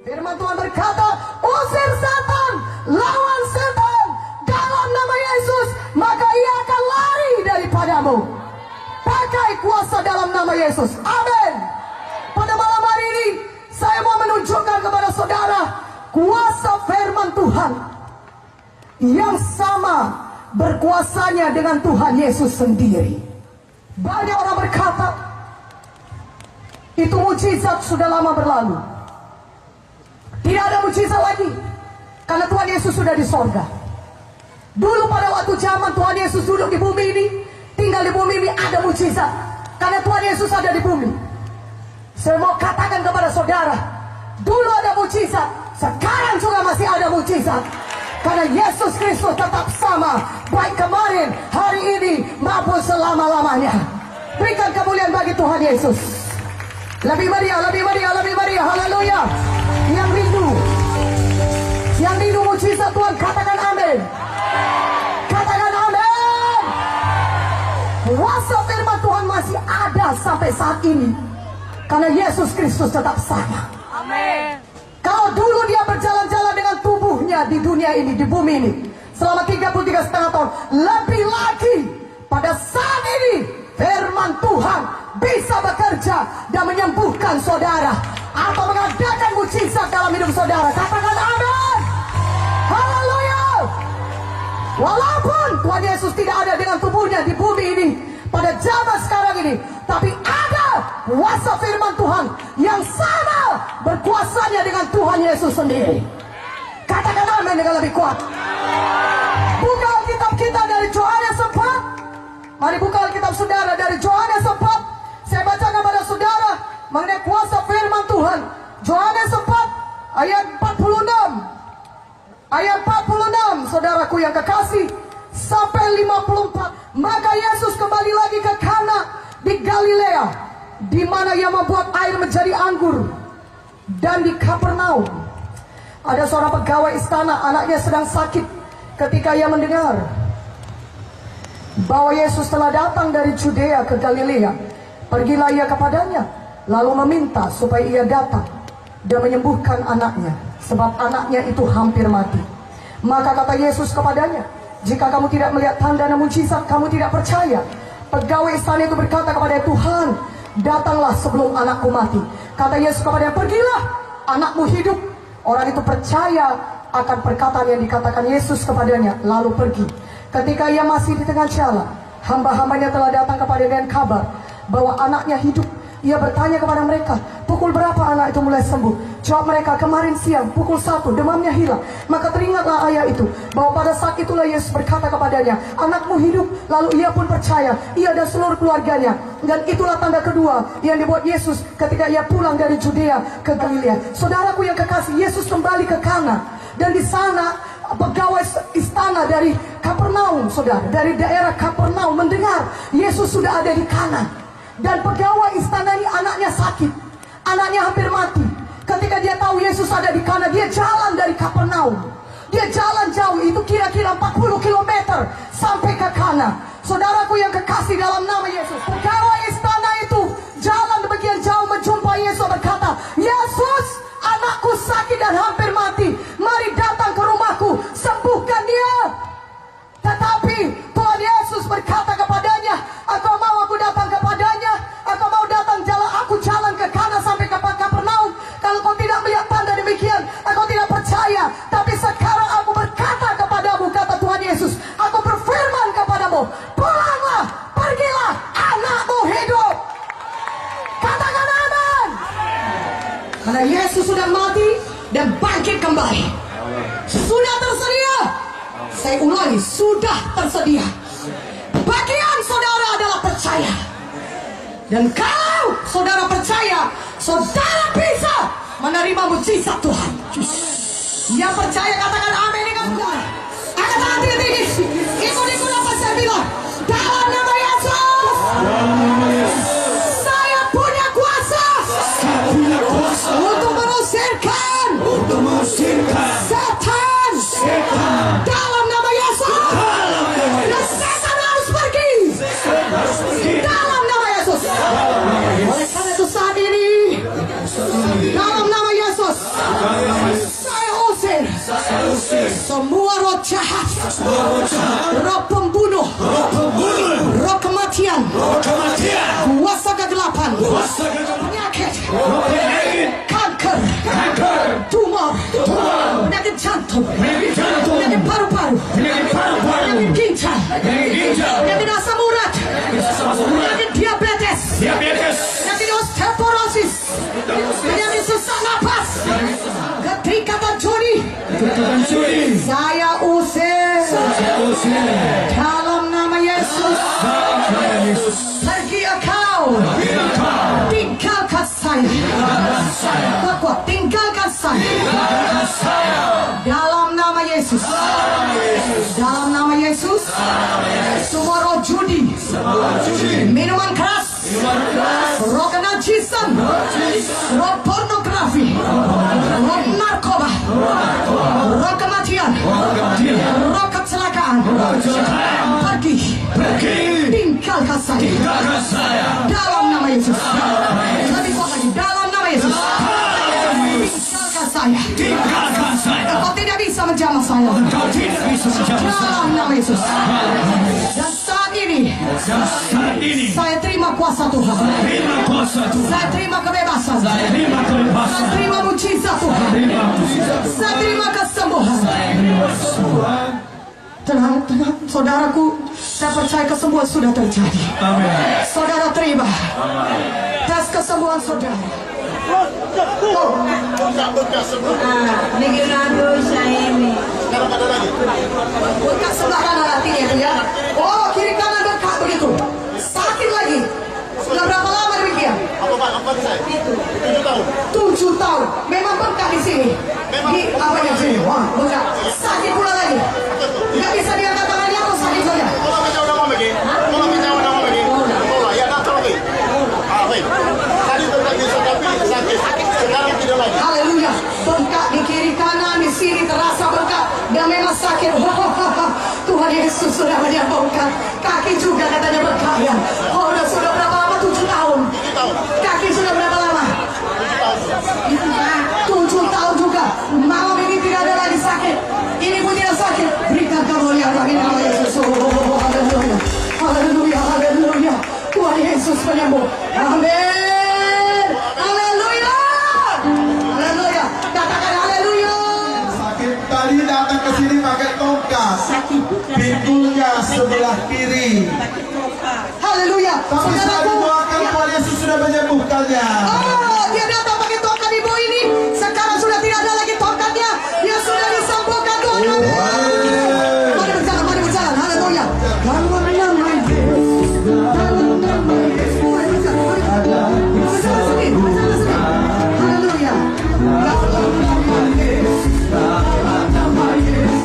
Firman Tuhan berkata, usir setan, lawan setan dalam nama Yesus, maka ia akan lari daripadamu. Pakai kuasa dalam nama Yesus. Amin. Pada malam hari ini saya mau menunjukkan kepada saudara kuasa firman Tuhan yang sama berkuasanya dengan Tuhan Yesus sendiri. Banyak orang berkata itu mujizat sudah lama berlalu. Tidak ada mujizat lagi karena Tuhan Yesus sudah di sorga. Dulu pada waktu zaman Tuhan Yesus duduk di bumi ini, tinggal di bumi ini, ada mujizat karena Tuhan Yesus ada di bumi. Saya mau katakan kepada saudara, dulu ada mujizat, sekarang juga masih ada mujizat. Karena Yesus Kristus tetap sama, baik kemarin, hari ini, maupun selama-lamanya. Berikan kemuliaan bagi Tuhan Yesus. Lebih meriah, lebih meriah, lebih meriah. Haleluya. Yang rindu mujizat Tuhan, katakan amin. Katakan amin. Kuasa firman Tuhan masih ada sampai saat ini. Karena Yesus Kristus tetap sama. Amin. Kalau dulu dia berjalan-jalan dengan tubuhnya di dunia ini, di bumi ini, selama 33,5 tahun, lebih lagi pada saat ini firman Tuhan bisa bekerja dan menyembuhkan saudara atau mengadakan mujizat dalam hidup saudara. Katakan amin. Haleluya. Walaupun Tuhan Yesus tidak ada dengan tubuhnya di bumi ini pada zaman sekarang ini, tapi ada kuasa firman Tuhan yang sama berkuasanya dengan Tuhan Yesus sendiri. Katakan amin dengan lebih kuat. Buka Alkitab kita dari Yohanes 4. Mari buka Alkitab saudara dari Yohanes 4. Saya bacakan kepada saudara mengenai kuasa firman Tuhan. Yohanes 4 ayat 46. Ayat 46, saudaraku yang kekasih, sampai 54. Maka Yesus kembali lagi ke Kana di Galilea, di mana ia membuat air menjadi anggur. Dan di Kapernaum ada seorang pegawai istana, anaknya sedang sakit. Ketika ia mendengar bahwa Yesus telah datang dari Judea ke Galilea, pergilah ia kepadanya, lalu meminta supaya ia datang dan menyembuhkan anaknya, sebab anaknya itu hampir mati. Maka kata Yesus kepadanya, jika kamu tidak melihat tanda dan mujizat, kamu tidak percaya. Pegawai istana itu berkata kepada Tuhan, datanglah sebelum anakku mati. Kata Yesus kepadanya, pergilah, anakmu hidup. Orang itu percaya akan perkataan yang dikatakan Yesus kepadanya, lalu pergi. Ketika ia masih di tengah jalan, hamba-hambanya telah datang kepadanya dengan kabar bahwa anaknya hidup. Ia bertanya kepada mereka, pukul berapa anak itu mulai sembuh? Jawab mereka, kemarin siang pukul 1, demamnya hilang. Maka teringatlah ayah itu bahwa pada saat itulah Yesus berkata kepadanya, anakmu hidup. Lalu ia pun percaya, ia dan seluruh keluarganya. Dan itulah tanda kedua yang dibuat Yesus ketika ia pulang dari Judea ke Galilea. Saudaraku yang kekasih, Yesus kembali ke Kana. Dan di sana pegawai istana dari Kapernaum, saudara, dari daerah Kapernaum mendengar Yesus sudah ada di Kana. Dan pegawai istana ini anaknya sakit, anaknya hampir mati. Ketika dia tahu Yesus ada di Kana, dia jalan dari Kapernaum. Dia jalan jauh, itu kira-kira 40 km sampai ke Kana. Saudaraku yang kekasih dalam nama Yesus, pegawai istana itu jalan demikian jauh menjumpai Yesus, berkata, Yesus, anakku sakit dan hampir mati. Mari datang ke rumahku, sembuhkan dia. Tetapi Tuhan Yesus berkata kepadanya, engkau mau aku datang kepadanya? Engkau mau datang jalan aku jalan ke Kana sampai ke Kapernaum? Kalau kau tidak melihat tanda demikian, engkau tidak percaya. Tapi sekarang aku berkata kepadamu, kata Tuhan Yesus, aku berfirman kepadamu, pulanglah, pergilah, anakmu hidup. Katakan amin. Karena Yesus sudah mati dan bangkit kembali. Sudah tersedia. Saya ulangi, sudah tersedia. Bagian saudara adalah percaya. Dan kalau saudara percaya, saudara bisa menerima mujizat Tuhan. Yang percaya katakan amin dengan kuat. Angkat tangan tinggi. Ikut-ikut apa saya bilang. Dalam nama Yesus. Saya punya kuasa. Untuk mengusirkan setan. Dalam nama Yesus. Dan setan harus pergi. Dalam nama Yesus. Oleh karena itu saat ini, dalam nama Yesus, roh pembunuh, roh kematian, kuasa kegelapan, penyakit, kanker, tumor, penyakit jantung, penyakit paru-paru, penyakit ginjal, penyakit asam urat, penyakit diabetes, penyakit osteoporosis, penyakit sesak napas, ketika terjadi, saya usir dalam nama Yesus. Pergi engkau, tinggalkan saya. Kuat, tinggalkan saya. Dalam nama Yesus. Dalam nama Yesus. Semua roh judi, minuman keras, roh kenajisan, roh pornografi, roh narkoba, roh kematian, roh kecelakaan, pergi, tinggalkan saya. Dalam nama Yesus. Lebih kuat lagi, dalam nama Yesus. Tinggalkan saya. Kau tidak bisa menjamah saya. Dalam nama Yesus. Dan saat ini saya terima kuasa Tuhan. Saya terima kebebasan. Saya terima mujizat Tuhan. Saya terima kesembuhan. Tenang, tenang, saudaraku. Saya percaya kesembuhan sudah terjadi. Saudara terima tes kesembuhan saudara. Negara saya ini. Bekas sebelah kanan hatinya itu ya. Oh, kiri kanan dekat begitu. Sakit lagi. Sudah berapa lama demikian? Apa saya? 7 tahun. 7 tahun. Memang bengkak di sini. Di apa yang sini? Wah, bengkak. Sakit pula lagi. Tidak bisa diangkat tangannya atau sakit saja? Kalau kita udah mau begini, ya datang lagi. Baik. Tadi terjadi sakit, sekarang tidak lagi. Haleluya. Bengkak di kiri kanan, di sini terasa bengkak dan memang sakit. Tuhan Yesus sudah menyembuhkan. Kaki juga katanya bengkak ya. Oh, sudah berapa lama? 7 tahun. 7 tahun. Kaki sudah berapa lama? 7 tahun juga. Malam ini tidak ada lagi sakit. Ini pun tidak sakit. Berikan kemuliaan bagi nama Yesus. Oh, haleluya. Haleluya, haleluya. Tuhan Yesus penyembuh. Amin. Haleluya. Haleluya. Katakan haleluya. Sakit tadi datang ke sini pakai tongkat. Pintunya sebelah kiri. Haleluya. Tapi saya doakan Tuhan Yesus sudah menyembuhkannya. Oh, dia datang pakai tongkat ibu ini. Sekarang sudah tidak ada lagi tongkatnya. Dia sudah disembuhkan Tuhan. Amin. Mari berjalan, mari berjalan. Haleluya. Dalam nama Yesus. Dalam nama Yesus. Mari berjalan, mari berjalan. Berjalan sini, berjalan sini. Haleluya. Dalam nama Yesus. Dalam nama Yesus.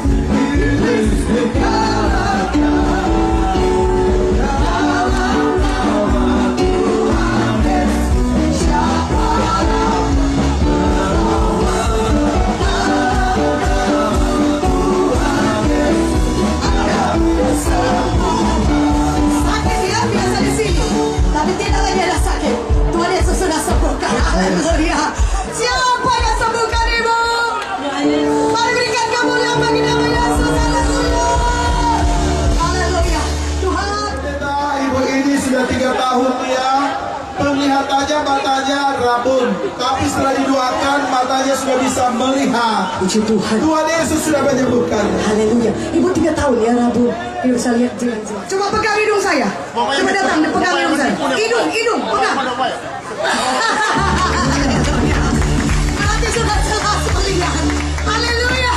Sakit ya, biasa di sini. Tapi tidak lagi ada sakit. Tuhan Yesus sudah sembuhkan. Haleluya. Siapa yang sembuhkan ibu? Mari berikan kemuliaan bagi nama Yesus. Haleluya. Haleluya. Tuhan. Kita ibu ini sudah 3 tahun dia penglihatannya matanya rabun, tapi setelah didoakan matanya sudah bisa melihat. Puji Tuhan. Tuhan Yesus sudah menyembuhkan. Haleluya. Ibu 3 tahun ya Rabu. Ibu saya lihat jalan. Coba pegang hidung saya. Coba datang pegang hidung saya. Hidung, pegang. Berarti sudah jelas melihat. Haleluya.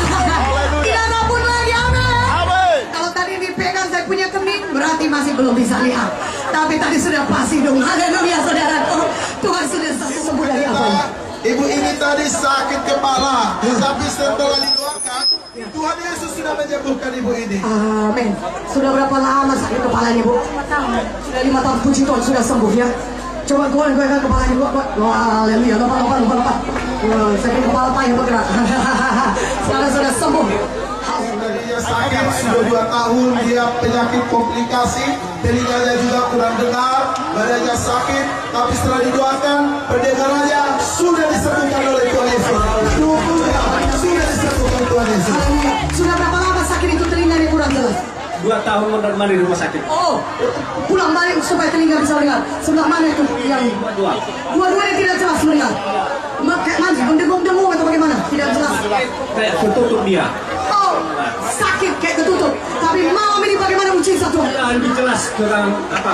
Tidak rabun lagi. Amin. Kalau tadi dipegang saya punya kemih, berarti masih belum bisa lihat. Tapi tadi sudah pas hidung. Haleluya saudaraku. Tuhan sudah sembuh dari apa ya? Ibu ini tadi sakit kepala, tapi setelah didoakan, Tuhan Yesus sudah menyembuhkan ibu ini. Amin. Sudah berapa lama sakit kepalanya bu? 5 tahun. Sudah 5 tahun. Puji Tuhan sudah sembuh ya. Coba goyang kepalanya bu. Wah, haleluya. Lompat. Wah, sakit kepala payah bergerak. Sekarang sudah sembuh. Tadinya sakit sudah 2 tahun, dia penyakit komplikasi, telinganya juga kurang dengar, badannya sakit, tapi setelah didoakan, pendengarannya sudah disembuhkan oleh Tuhan Yesus. Sudah disembuhkan Tuhan Yesus. Haleluya. Sudah berapa lama sakit itu telinganya bu? kurang jelas? 2 tahun mondar-mandir di rumah sakit. Oh, pulang balik supaya telinga bisa dengar. Sebelah mana itu yang dua-duanya tidak jelas mendengar? Kayak mandi, mendengung atau bagaimana? Tidak jelas. Kayak tertutup dia. Oh, sakit kayak tertutup. Tapi malam ini bagaimana mujizat Tuhan? Ya, lebih jelas kurang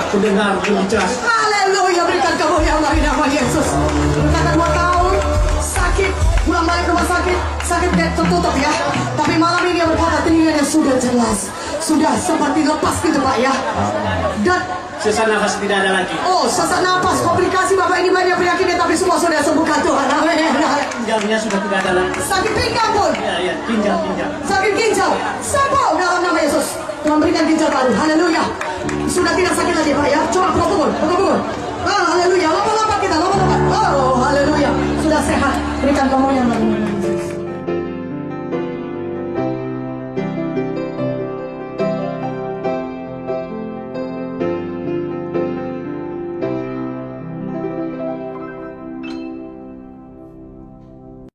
kudengar lebih jelas. Haleluya, berikan kemuliaan Allah di nama Yesus. Berkata 2 tahun sakit, pulang balik rumah sakit, sakit kayak tertutup ya. Tapi malam ini dia berkata telinganya sudah jelas, sudah seperti lepas gitu Pak ya. Dan Sesak nafas tidak ada lagi. oh, sesak napas, komplikasi Bapak ini banyak penyakitnya, tapi semua sudah sembuhkan Tuhan. Amin. Ginjalnya sudah tidak ada lagi. Sakit pinggang pun, Ya, ginjal. sakit ginjal, sembuh dalam nama Yesus. Tuhan berikan ginjal baru. Haleluya. Sudah tidak sakit lagi Pak ya. Coba pukul. Haleluya. Lompat-lompat kita, lompat.